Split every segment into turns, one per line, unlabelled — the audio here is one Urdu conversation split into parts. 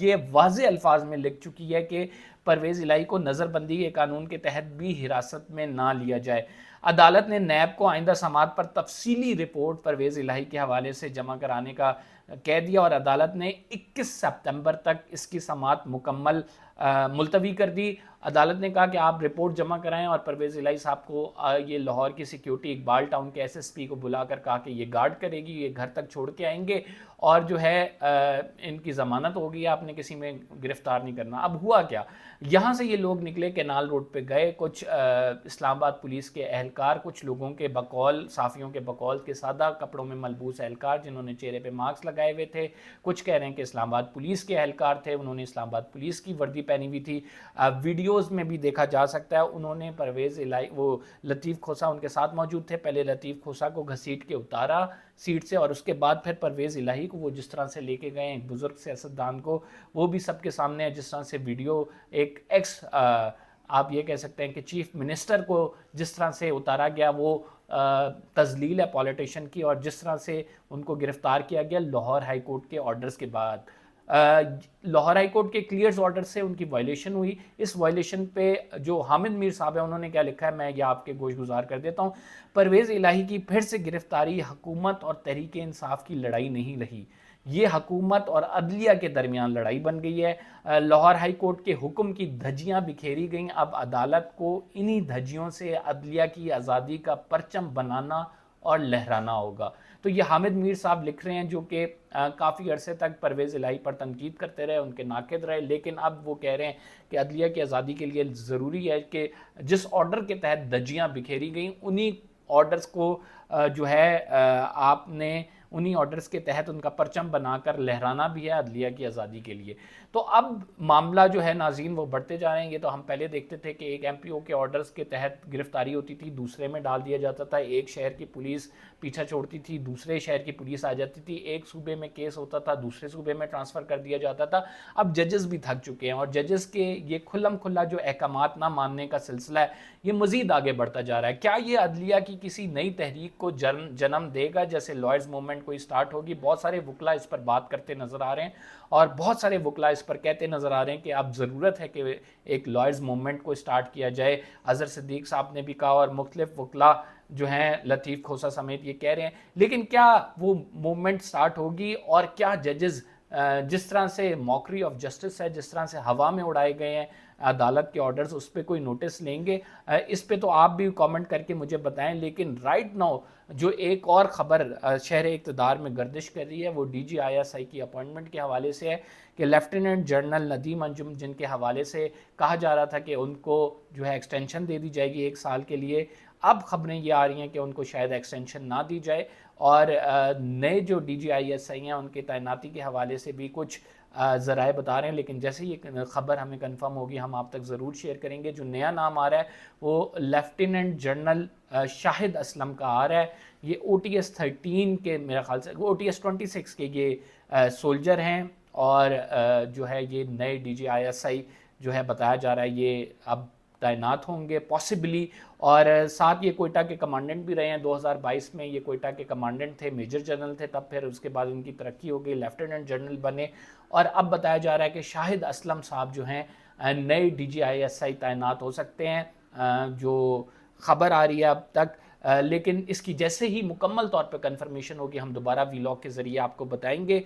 یہ واضح الفاظ میں لکھ چکی ہے کہ پرویز الہی کو نظر بندی کے قانون کے تحت بھی حراست میں نہ لیا جائے۔ عدالت نے نیب کو آئندہ سماعت پر تفصیلی رپورٹ پرویز الہی کے حوالے سے جمع کرانے کا کہہ دیا، اور عدالت نے 21 سپتمبر تک اس کی سماعت ملتوی کر دی۔ عدالت نے کہا کہ آپ رپورٹ جمع کرائیں، اور پرویز الہی صاحب کو یہ لاہور کی سیکیورٹی اقبال ٹاؤن کے SSP کو بلا کر کہا کہ یہ گارڈ کرے گی، یہ گھر تک چھوڑ کے آئیں گے، اور جو ہے ان کی ضمانت ہوگی، آپ نے کسی میں گرفتار نہیں کرنا۔ اب ہوا کیا، یہاں سے یہ لوگ نکلے کینال روڈ پہ گئے، کچھ اسلام آباد پولیس کے اہلکار، کچھ لوگوں کے بقول، صحافیوں کے بقول کے سادہ کپڑوں میں ملبوس اہلکار جنہوں نے چہرے پہ ماسک لگائے ہوئے تھے، کچھ کہہ رہے ہیں کہ اسلام آباد پولیس کے اہلکار تھے، انہوں نے اسلام آباد پولیس کی وردی پہنی ہوئی تھی۔ ویڈیوز میں بھی دیکھا جا سکتا ہے انہوں نے پرویز الہی، وہ لطیف کھوسہ ان کے ساتھ موجود تھے، پہلے لطیف کھوسہ کو گھسیٹ کے اتارا سیٹ سے، اور اس کے بعد پھر پرویز الہی کو وہ جس طرح سے لے کے گئے ایک بزرگ سیاستدان کو، وہ بھی سب کے سامنے ہے، جس طرح سے ویڈیو ایک آپ یہ کہہ سکتے ہیں کہ چیف منسٹر کو جس طرح سے اتارا گیا، وہ تذلیل ہے پولیٹیشین کی، اور جس طرح سے ان کو گرفتار کیا گیا لاہور ہائی کورٹ کے آرڈرز کے بعد۔ لاہور ہائی کورٹ کے کلیئرز آرڈر سے ان کی وائلیشن ہوئی۔ اس وائلیشن پہ جو حامد میر صاحب ہیں انہوں نے کیا لکھا ہے، میں یہ آپ کے گوش گزار کر دیتا ہوں۔ پرویز الہی کی پھر سے گرفتاری حکومت اور تحریک انصاف کی لڑائی نہیں رہی، یہ حکومت اور عدلیہ کے درمیان لڑائی بن گئی ہے۔ لاہور ہائی کورٹ کے حکم کی دھجیاں بکھیری گئیں، اب عدالت کو انہی دھجیوں سے عدلیہ کی آزادی کا پرچم بنانا اور لہرانا ہوگا۔ تو یہ حامد میر صاحب لکھ رہے ہیں، جو کہ کافی عرصے تک پرویز الہی پر تنقید کرتے رہے، ان کے ناقد رہے، لیکن اب وہ کہہ رہے ہیں کہ عدلیہ کی آزادی کے لیے ضروری ہے کہ جس آرڈر کے تحت دھجیاں بکھیری گئیں انہی آرڈرز کو جو ہے آپ نے انہی آرڈرز کے تحت ان کا پرچم بنا کر لہرانا بھی ہے عدلیہ کی آزادی کے لیے۔ تو اب معاملہ جو ہے ناظرین وہ بڑھتے جا رہے ہیں۔ یہ تو ہم پہلے دیکھتے تھے کہ ایک MPO کے آرڈرز کے تحت گرفتاری ہوتی تھی، دوسرے میں ڈال دیا جاتا تھا، ایک شہر کی پولیس پیچھا چھوڑتی تھی، دوسرے شہر کی پولیس آ جاتی تھی، ایک صوبے میں کیس ہوتا تھا، دوسرے صوبے میں ٹرانسفر کر دیا جاتا تھا۔ اب ججز بھی تھک چکے ہیں، اور ججز کے یہ کھلم کھلا جو احکامات نہ ماننے کا سلسلہ ہے یہ مزید آگے بڑھتا جا رہا ہے۔ کیا یہ عدلیہ کی کسی نئی تحریک کو جنم دے گا، جیسے لائرز موومنٹ کوئی سٹارٹ ہوگی؟ بہت سارے وکلا اس پر بات کرتے نظر آ رہے ہیں، اور بہت سارے وکلا اس پر کہتے نظر آ رہے ہیں کہ اب ضرورت ہے کہ ایک لائرز موومنٹ کو سٹارٹ کیا جائے۔ اظہر صدیق صاحب نے بھی کہا، اور مختلف وکلا جو ہیں لطیف کھوسہ سمیت یہ کہہ رہے ہیں، لیکن کیا وہ موومنٹ سٹارٹ ہوگی، اور کیا ججز جس طرح سے موکری آف جسٹس ہے، جس طرح سے ہوا میں اڑائے گئے ہیں عدالت کے آرڈرز، اس پہ کوئی نوٹس لیں گے؟ اس پہ تو آپ بھی کامنٹ کر کے مجھے بتائیں۔ لیکن رائٹ ناؤ جو ایک اور خبر شہر اقتدار میں گردش کر رہی ہے وہ DGISI کی اپوائنٹمنٹ کے حوالے سے ہے، کہ لیفٹیننٹ جنرل ندیم انجم، جن کے حوالے سے کہا جا رہا تھا کہ ان کو جو ہے ایکسٹینشن دے دی جائے گی 1 سال کے لیے، اب خبریں یہ آ رہی ہیں کہ ان کو شاید ایکسٹینشن نہ دی جائے، اور نئے جو DGISI ہیں ان کے تعیناتی کے حوالے سے بھی کچھ ذرائع بتا رہے ہیں، لیکن جیسے یہ خبر ہمیں کنفرم ہوگی ہم آپ تک ضرور شیئر کریں گے۔ جو نیا نام آ رہا ہے وہ لیفٹیننٹ جنرل شاہد اسلم کا آ رہا ہے۔ یہ OTS 13 کے، میرا خیال سے OTS 26 کے یہ سولجر ہیں، اور جو ہے یہ نئے DGISI جو ہے بتایا جا رہا ہے یہ اب تعینات ہوں گے پاسبلی، اور ساتھ یہ کوئٹہ کے کمانڈنٹ بھی رہے ہیں۔ 2022 میں یہ کوئٹہ کے کمانڈنٹ تھے، میجر جنرل تھے، تب پھر اس کے بعد ان کی ترقی ہو گئی، لیفٹیننٹ جنرل بنے، اور اب بتایا جا رہا ہے کہ شاہد اسلم صاحب جو ہیں نئے DGISI تعینات ہو سکتے ہیں، جو خبر آ رہی ہے اب تک۔ لیکن اس کی جیسے ہی مکمل طور پہ کنفرمیشن ہوگی ہم دوبارہ ویلاگ کے ذریعے آپ کو بتائیں گے۔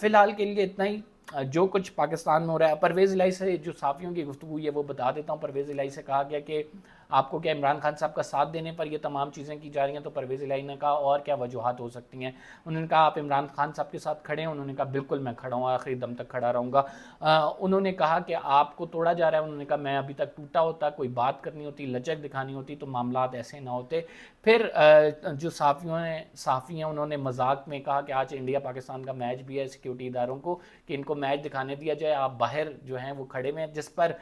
فی الحال کے لیے اتنا ہی جو کچھ پاکستان میں ہو رہا ہے۔ پرویز الہی سے جو صحافیوں کی گفتگو ہوئی ہے وہ بتا دیتا ہوں۔ پرویز الہی سے کہا گیا کہ آپ کو کیا عمران خان صاحب کا ساتھ دینے پر یہ تمام چیزیں کی جا رہی ہیں؟ تو پرویز الہی نے کہا اور کیا وجوہات ہو سکتی ہیں؟ انہوں نے کہا آپ عمران خان صاحب کے ساتھ کھڑے ہیں؟ انہوں نے کہا بالکل میں کھڑا ہوں، آخری دم تک کھڑا رہوں گا۔ انہوں نے کہا کہ آپ کو توڑا جا رہا ہے؟ انہوں نے کہا میں ابھی تک ٹوٹا ہوتا، کوئی بات کرنی ہوتی، لچک دکھانی ہوتی تو معاملات ایسے نہ ہوتے۔ پھر جو صحافی ہیں انہوں نے مذاق میں کہا کہ آج انڈیا پاکستان کا میچ بھی ہے، سیکیورٹی اداروں کو کہ ان کو میچ دکھانے دیا جائے، آپ باہر جو ہیں وہ کھڑے میں، جس پر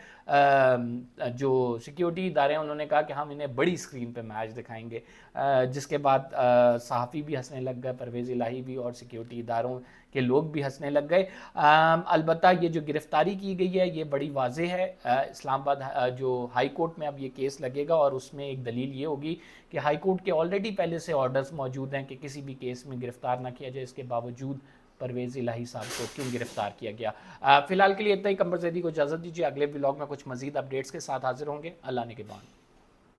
جو سیکیورٹی ادارے ہیں انہوں نے کہا کہ ہم انہیں بڑی اسکرین پہ میچ دکھائیں گے، جس کے بعد صحافی بھی ہنسنے لگ گئے، پرویز الہی بھی، اور سیکیورٹی اداروں کے لوگ بھی ہنسنے لگ گئے۔ البتہ یہ جو گرفتاری کی گئی ہے یہ بڑی واضح ہے۔ اسلام آباد جو ہائی کورٹ میں اب یہ کیس لگے گا، اور اس میں ایک دلیل یہ ہوگی کہ ہائی کورٹ کے آلریڈی پہلے سے آرڈرز موجود ہیں کہ کسی بھی کیس میں گرفتار نہ کیا جائے، اس کے باوجود پرویز الہی صاحب کو کیوں گرفتار کیا گیا. فی الحال کے لیے اتنا ہی. قمر زیدی کو اجازت دیجیے, اگلے ولاگ میں کچھ مزید اپڈیٹس کے ساتھ حاضر ہوں گے. اللہ نے کے بعد.